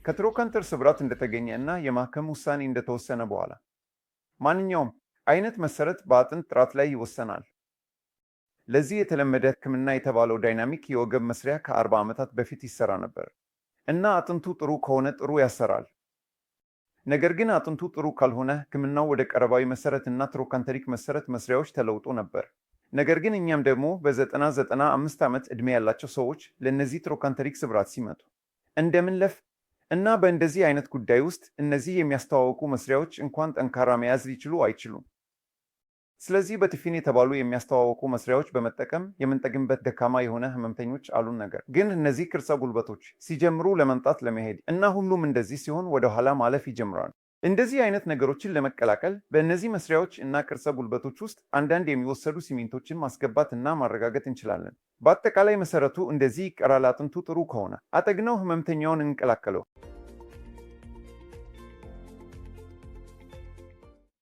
ከትሮካንተር ስብራት እንደተገኘ እና የማከም ውሳኔ እንደተወሰነ በኋላ ማንኛውም አይነት መሰረት በአጥንት ጥራት ላይ ይወሰናል። ለዚህ የተለመደ ሕክምና የተባለው ዳይናሚክ የወገብ መስሪያ ከ40 ዓመታት በፊት ይሰራ ነበር እና አጥንቱ ጥሩ ከሆነ ጥሩ ያሰራል። ነገር ግን አጥንቱ ጥሩ ካልሆነ ሕክምናው ወደ ቀረባዊ መሰረት እና ትሮካንተሪክ መሰረት መስሪያዎች ተለውጦ ነበር። ነገር ግን እኛም ደግሞ በ95 ዓመት ዕድሜ ያላቸው ሰዎች ለእነዚህ ትሮካንተሪክ ስብራት ሲመጡ እንደምንለፍ እና በእንደዚህ አይነት ጉዳይ ውስጥ እነዚህ የሚያስተዋውቁ መስሪያዎች እንኳን ጠንካራ መያዝ ሊችሉ አይችሉም። ስለዚህ በቲፊን የተባሉ የሚያስተዋውቁ መስሪያዎች በመጠቀም የምንጠግንበት ደካማ የሆነ ህመምተኞች አሉን። ነገር ግን እነዚህ ቅርጸ ጉልበቶች ሲጀምሩ ለመምጣት ለመሄድ እና ሁሉም እንደዚህ ሲሆን ወደ ኋላ ማለፍ ይጀምራሉ። እንደዚህ አይነት ነገሮችን ለመቀላቀል በእነዚህ መስሪያዎች እና ቅርጸ ጉልበቶች ውስጥ አንዳንድ የሚወሰዱ ሲሚንቶችን ማስገባት እና ማረጋገጥ እንችላለን። በአጠቃላይ መሰረቱ እንደዚህ ይቀራል። አጥንቱ ጥሩ ከሆነ አጠግነው ህመምተኛውን እንቀላቀለው።